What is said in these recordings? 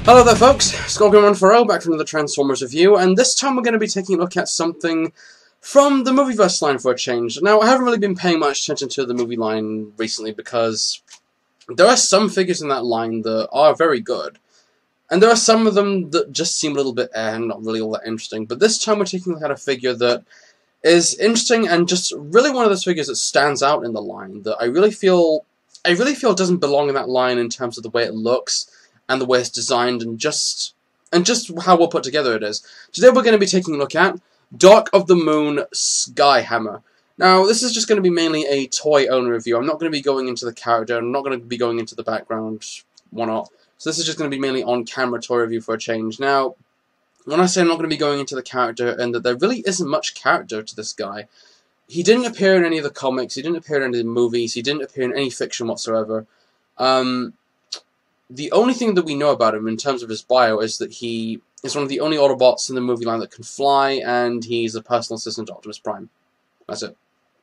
Hello there folks, Skyhammer back from another Transformers review, and this time we're going to be taking a look at something from the Movieverse line for a change. Now, I haven't really been paying much attention to the movie line recently because there are some figures in that line that are very good, and there are some of them that just seem a little bit and not really all that interesting, but this time we're taking a look at a figure that is interesting and just really one of those figures that stands out in the line that I really feel doesn't belong in that line in terms of the way it looks and the way it's designed, and just how well put together it is. Today we're going to be taking a look at Dark of the Moon Skyhammer. Now, this is just going to be mainly a toy owner review. I'm not going to be going into the character, I'm not going to be going into the background, whatnot. So this is just going to be mainly on-camera toy review for a change. Now, when I say I'm not going to be going into the character, and that there really isn't much character to this guy. He didn't appear in any of the comics, he didn't appear in any of the movies, he didn't appear in any fiction whatsoever. The only thing that we know about him in terms of his bio is that he is one of the only Autobots in the movie line that can fly, and he's a personal assistant to Optimus Prime. That's it.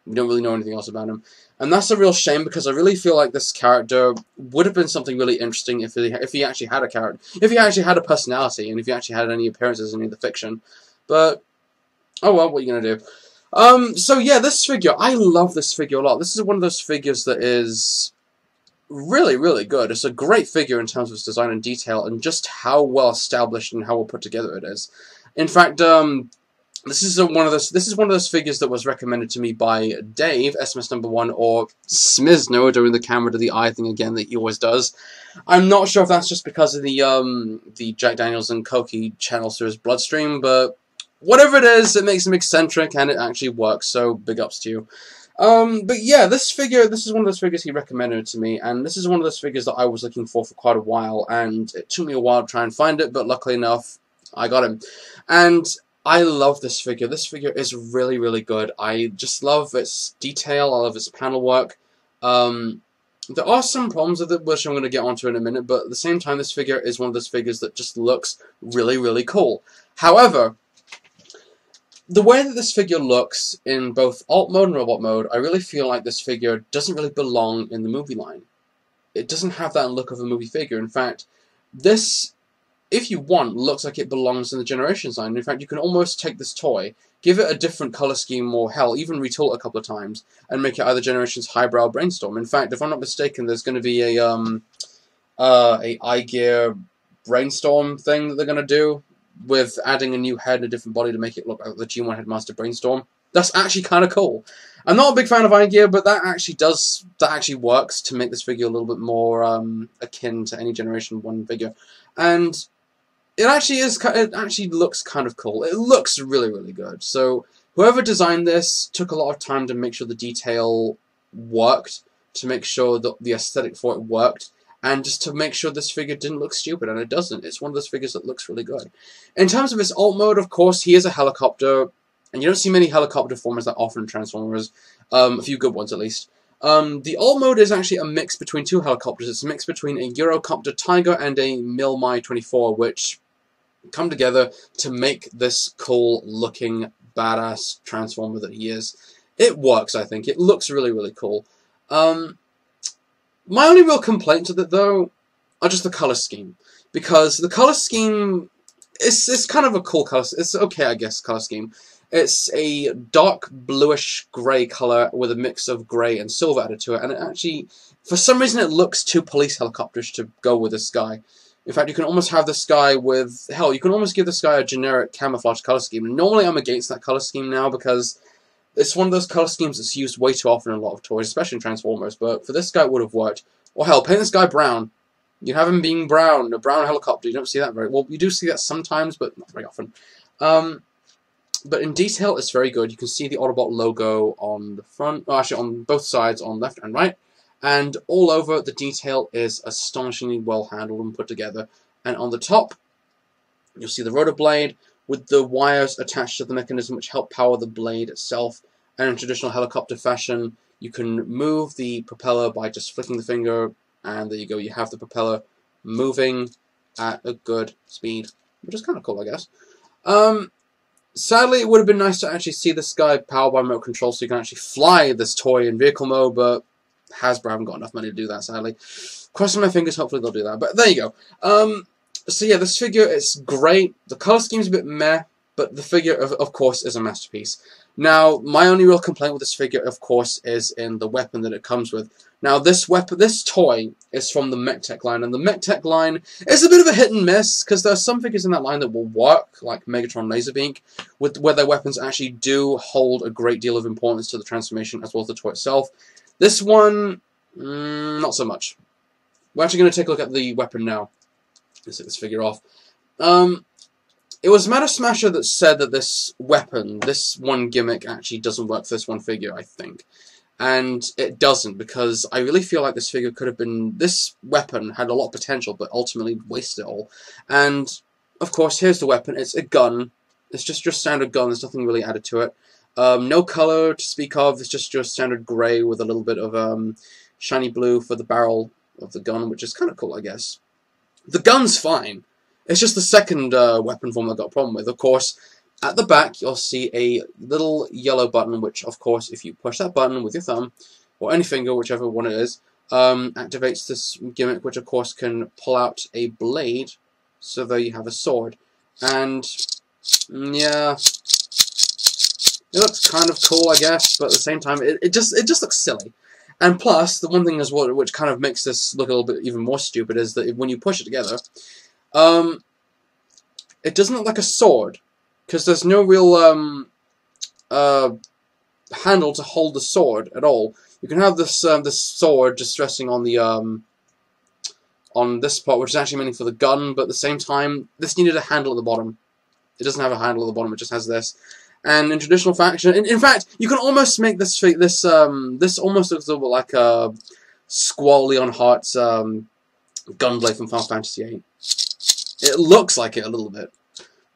We don't really know anything else about him. And that's a real shame, because I really feel like this character would have been something really interesting if he actually had a character, if he actually had a personality, and if he actually had any appearances in any of the fiction. But, oh well, what are you going to do? So yeah, this figure, I love this figure a lot. This is one of those figures that is really, really good. It's a great figure in terms of its design and detail, and just how well established and how well put together it is. In fact, this is one of those figures that was recommended to me by Dave, SMS number 1, or Smizno, doing the camera to the eye thing again that he always does. I'm not sure if that's just because of the Jack Daniels and Koki channels through his bloodstream, but whatever it is, it makes him eccentric, and it actually works, so big ups to you. But yeah, this is one of those figures he recommended to me, and this is one of those figures that I was looking for quite a while, and it took me a while to try and find it, but luckily enough, I got him. And I love this figure. This figure is really, really good. I just love its detail, I love its panel work. There are some problems with it, which I'm going to get onto in a minute, but at the same time, this figure is one of those figures that just looks really, really cool. However, the way that this figure looks in both alt mode and robot mode, I really feel like this figure doesn't really belong in the movie line. It doesn't have that look of a movie figure. In fact, this, if you want, looks like it belongs in the Generations line. In fact, you can almost take this toy, give it a different color scheme, or hell, even retool it a couple of times, and make it either Generations Highbrow or Brainstorm. In fact, if I'm not mistaken, there's going to be a iGear Brainstorm thing that they're going to do, with adding a new head and a different body to make it look like the G1 Headmaster Brainstorm. That's actually kind of cool. I'm not a big fan of iGear, but that actually works to make this figure a little bit more akin to any Generation 1 figure. And it actually looks kind of cool. It looks really, really good. So whoever designed this took a lot of time to make sure the detail worked, to make sure that the aesthetic for it worked, and just to make sure this figure didn't look stupid, and it doesn't. It's one of those figures that looks really good. In terms of his alt mode, of course, he is a helicopter, and you don't see many helicopter formers that often in Transformers, a few good ones at least. The alt mode is actually a mix between two helicopters. It's a mix between a Eurocopter Tiger and a Milmi 24, which come together to make this cool-looking, badass Transformer that he is. It works, I think. It looks really, really cool. My only real complaints with it, though, are just the color scheme. Because the color scheme is kind of a cool color. It's okay, I guess, color scheme. It's a dark bluish grey color with a mix of grey and silver added to it. And it actually, for some reason, it looks too police helicopterish to go with this guy. In fact, you can almost have this guy with, hell, you can almost give this guy a generic camouflage color scheme. And normally I'm against that color scheme now, because it's one of those color schemes that's used way too often in a lot of toys, especially in Transformers, but for this guy it would have worked. Or hell, paint this guy brown. You have him being brown, a brown helicopter. You don't see that very well. You do see that sometimes, but not very often. But in detail, it's very good. You can see the Autobot logo on the front, oh, actually on both sides, on left and right. And all over, the detail is astonishingly well handled and put together. And on the top, you'll see the rotor blade, with the wires attached to the mechanism which help power the blade itself. And in traditional helicopter fashion, you can move the propeller by just flicking the finger, and there you go, you have the propeller moving at a good speed, which is kind of cool, I guess. Sadly, it would have been nice to actually see this guy powered by remote control so you can actually fly this toy in vehicle mode, but Hasbro haven't got enough money to do that, sadly. Crossing my fingers, hopefully they'll do that, but there you go. So yeah, this figure is great. The color scheme's a bit meh, but the figure, of course, is a masterpiece. Now, my only real complaint with this figure, of course, is in the weapon that it comes with. Now, this toy is from the MechTech line, and the MechTech line is a bit of a hit and miss, because there are some figures in that line that will work, like Megatron Laserbeak, where their weapons actually do hold a great deal of importance to the transformation, as well as the toy itself. This one, not so much. We're actually going to take a look at the weapon now. Let's take this figure off. It was Matter Smasher that said that this weapon, this one gimmick, actually doesn't work for this one figure, I think. And it doesn't, because I really feel like this figure could have been... This weapon had a lot of potential, but ultimately wasted it all. And, of course, here's the weapon. It's a gun. It's just your standard gun. There's nothing really added to it. No color to speak of. It's just your standard grey with a little bit of shiny blue for the barrel of the gun, which is kind of cool, I guess. The gun's fine. It's just the second weapon form I've got a problem with. Of course, at the back, you'll see a little yellow button, which, of course, if you push that button with your thumb, or any finger, whichever one it is, activates this gimmick, which, of course, can pull out a blade, so there you have a sword. And, yeah, it looks kind of cool, I guess, but at the same time, it just looks silly. And plus, the one thing as well, which kind of makes this look a little bit even more stupid, is that when you push it together, it doesn't look like a sword, because there's no real handle to hold the sword at all. You can have this this sword just resting on the on this part, which is actually meant for the gun, but at the same time, this needed a handle at the bottom. It doesn't have a handle at the bottom; it just has this. And in traditional faction, in fact, you can almost make this this almost looks a little bit like a Squall Leonhart's Gunblade from Final Fantasy VIII. It looks like it a little bit.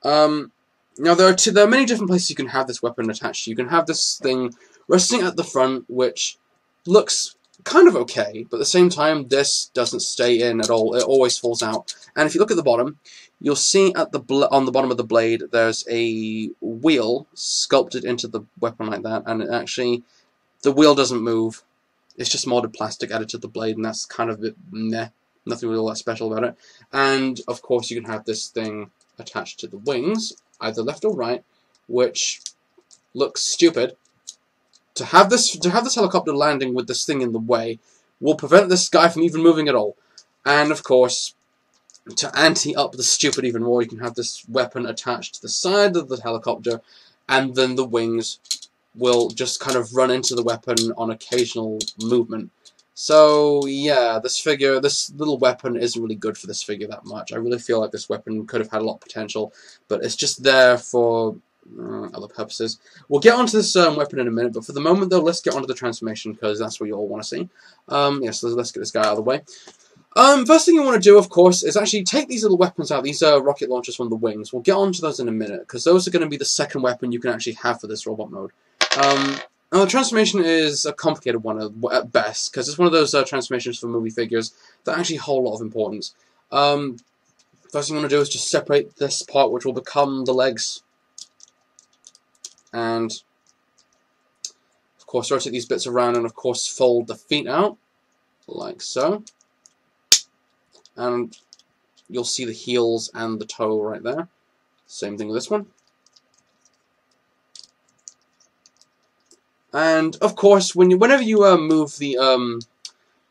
Now there are many different places you can have this weapon attached to. You can have this thing resting at the front, which looks kind of okay, but at the same time, this doesn't stay in at all. It always falls out. And if you look at the bottom, you'll see at the on the bottom of the blade, there's a wheel sculpted into the weapon like that, and it actually, the wheel doesn't move. It's just molded plastic added to the blade, and that's kind of a bit meh. Nothing really all that special about it. And, of course, you can have this thing attached to the wings, either left or right, which looks stupid. To have this helicopter landing with this thing in the way will prevent this guy from even moving at all. And, of course, to ante up the stupid even more, you can have this weapon attached to the side of the helicopter, and then the wings will just kind of run into the weapon on occasional movement. So, yeah, this little weapon isn't really good for this figure that much. I really feel like this weapon could have had a lot of potential, but it's just there for other purposes. We'll get onto this weapon in a minute, but for the moment, though, let's get onto the transformation, because that's what you all want to see. So let's get this guy out of the way. First thing you want to do, of course, is actually take these little weapons out, these rocket launchers from the wings. We'll get onto those in a minute, because those are going to be the second weapon you can actually have for this robot mode. Now, the transformation is a complicated one at best, because it's one of those transformations for movie figures that actually hold a lot of importance. First thing you want to do is just separate this part, which will become the legs. And, of course, rotate these bits around and, of course, fold the feet out, like so. And you'll see the heels and the toe right there. Same thing with this one. And of course, whenever you move the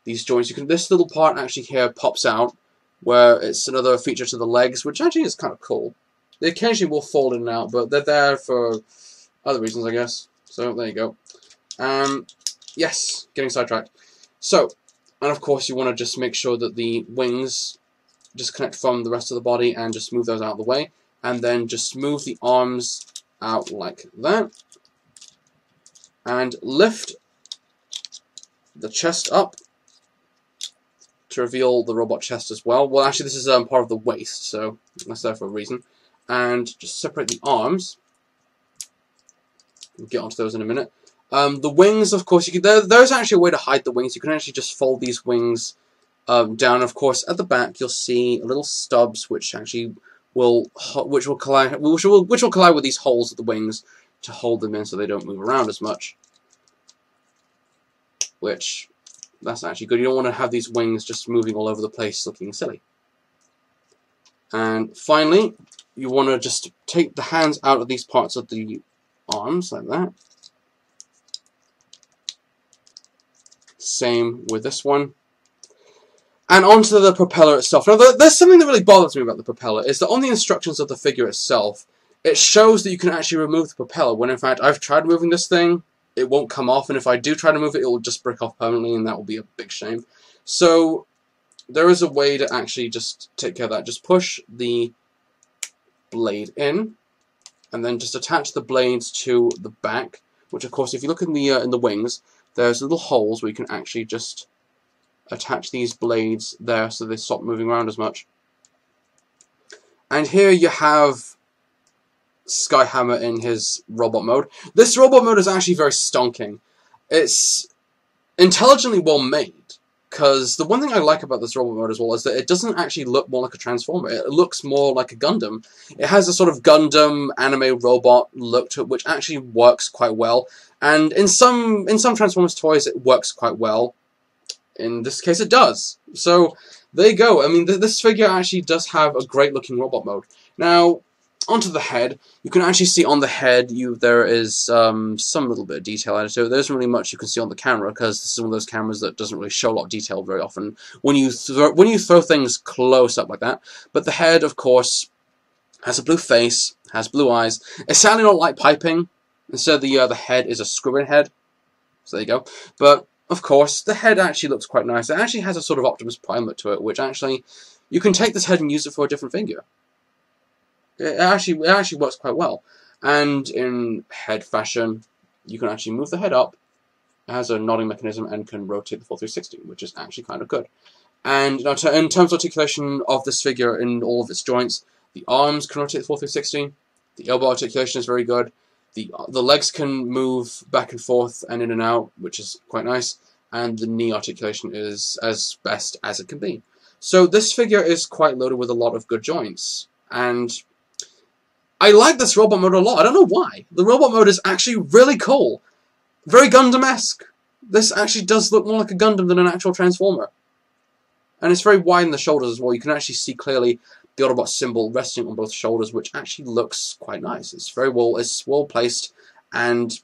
these joints, this little part actually here pops out, where it's another feature to the legs, which actually is kind of cool. They occasionally will fold in and out, but they're there for other reasons, I guess. So there you go. Yes, getting sidetracked. So, and of course, you want to just make sure that the wings just connect from the rest of the body, and just move those out of the way, and then just move the arms out like that. And lift the chest up to reveal the robot chest as well. Well, actually, this is part of the waist, so that's there for a reason. And just separate the arms. We'll get onto those in a minute. The wings, of course, there's actually a way to hide the wings. You can actually just fold these wings down. Of course, at the back, you'll see little stubs, which actually will collide with these holes at the wings to hold them in so they don't move around as much. Which, that's actually good. You don't want to have these wings just moving all over the place looking silly. And finally, you want to just take the hands out of these parts of the arms, like that. Same with this one. And onto the propeller itself. Now, there's something that really bothers me about the propeller, is that on the instructions of the figure itself, it shows that you can actually remove the propeller, when in fact, I've tried moving this thing, it won't come off, and if I do try to move it, it will just break off permanently, and that will be a big shame. So, there is a way to actually just take care of that. Just push the blade in, and then just attach the blades to the back, which of course, if you look in the wings, there's little holes where you can actually just attach these blades there so they stop moving around as much. And here you have Skyhammer in his robot mode. This robot mode is actually very stonking. It's intelligently well made, because the one thing I like about this robot mode as well is that it doesn't actually look more like a Transformer. It looks more like a Gundam. It has a sort of Gundam anime robot look to it, which actually works quite well. And in some Transformers toys, it works quite well. In this case, it does. So, there you go. I mean, this figure actually does have a great-looking robot mode. Now, onto the head. You can actually see on the head, there is some little bit of detail added to it. There isn't really much you can see on the camera, because this is one of those cameras that doesn't really show a lot of detail very often when you throw things close up like that. But the head, of course, has a blue face, has blue eyes. It's sadly not like piping. Instead, the head is a scribbling head. So there you go. But of course, the head actually looks quite nice. It actually has a sort of Optimus Prime look to it, which actually, you can take this head and use it for a different figure. It actually works quite well. And in head fashion, you can actually move the head up. It has a nodding mechanism and can rotate the full 360, which is actually kind of good. And now in terms of articulation of this figure in all of its joints, the arms can rotate the full 360. The elbow articulation is very good. The legs can move back and forth and in and out, which is quite nice, and the knee articulation is as best as it can be. So this figure is quite loaded with a lot of good joints, and I like this robot mode a lot. I don't know why. The robot mode is actually really cool. Very Gundam-esque. This actually does look more like a Gundam than an actual Transformer. And it's very wide in the shoulders as well. You can actually see clearly the Autobot symbol resting on both shoulders, which actually looks quite nice. It's well placed, and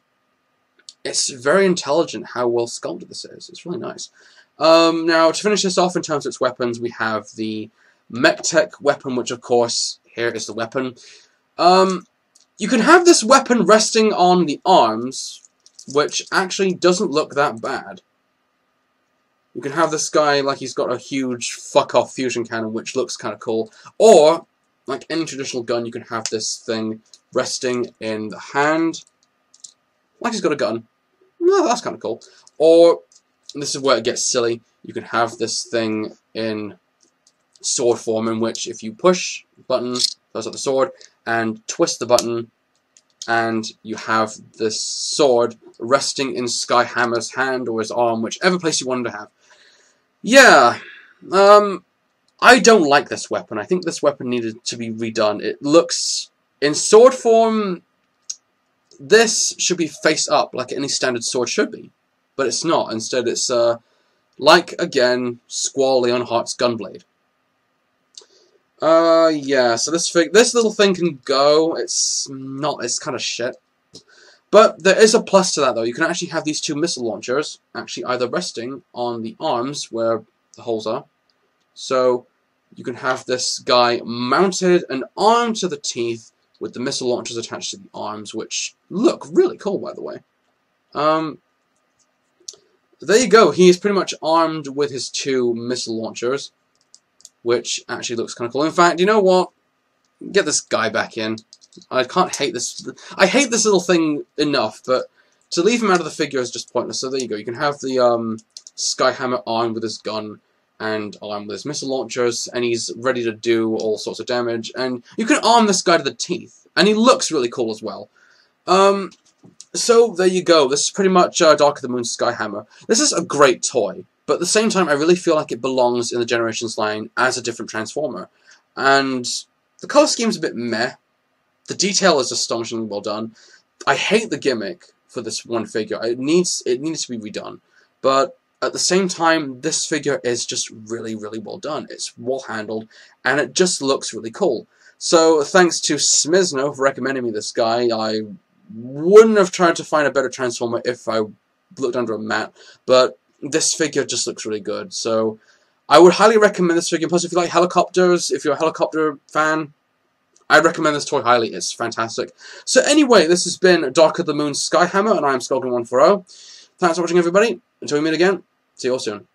it's very intelligent how well sculpted this is. It's really nice. Now, to finish this off in terms of its weapons, we have the MechTech weapon, which of course, here is the weapon. You can have this weapon resting on the arms, which actually doesn't look that bad. You can have this guy like he's got a huge fuck-off fusion cannon, which looks kind of cool. Or, like any traditional gun, you can have this thing resting in the hand, like he's got a gun. Well, that's kind of cool. Or, and this is where it gets silly, you can have this thing in sword form, in which if you push the button, throws out the sword, and twist the button, and you have this sword resting in Skyhammer's hand or his arm, whichever place you want him to have. Yeah, I don't like this weapon. I think this weapon needed to be redone. It looks, in sword form, this should be face up, like any standard sword should be. But it's not. Instead, it's, like, again, Squall Leonhardt's Gunblade. Yeah, so this little thing can go. It's kind of shit. But there is a plus to that, though. You can actually have these two missile launchers actually either resting on the arms where the holes are. So you can have this guy mounted and armed to the teeth with the missile launchers attached to the arms, which look really cool, by the way. There you go. He is pretty much armed with his two missile launchers, which actually looks kind of cool. In fact, you know what? Get this guy back in. I can't hate this. I hate this little thing enough, but to leave him out of the figure is just pointless. So there you go. You can have the Skyhammer armed with his gun and armed with his missile launchers, and he's ready to do all sorts of damage. And you can arm this guy to the teeth, and he looks really cool as well. So there you go. This is pretty much Dark of the Moon Skyhammer. This is a great toy, but at the same time, I really feel like it belongs in the Generations line as a different Transformer. And the color scheme's a bit meh. The detail is astonishingly well done. I hate the gimmick for this one figure. It needs to be redone. But at the same time, this figure is just really, really well done. It's well handled, and it just looks really cool. So thanks to Smizno for recommending me this guy. I wouldn't have tried to find a better Transformer if I looked under a mat, but this figure just looks really good. So I would highly recommend this figure. Plus, if you like helicopters, if you're a helicopter fan, I'd recommend this toy highly. It's fantastic. So anyway, this has been Dark of the Moon Skyhammer, and I am Skulking140. Thanks for watching, everybody. Until we meet again, see you all soon.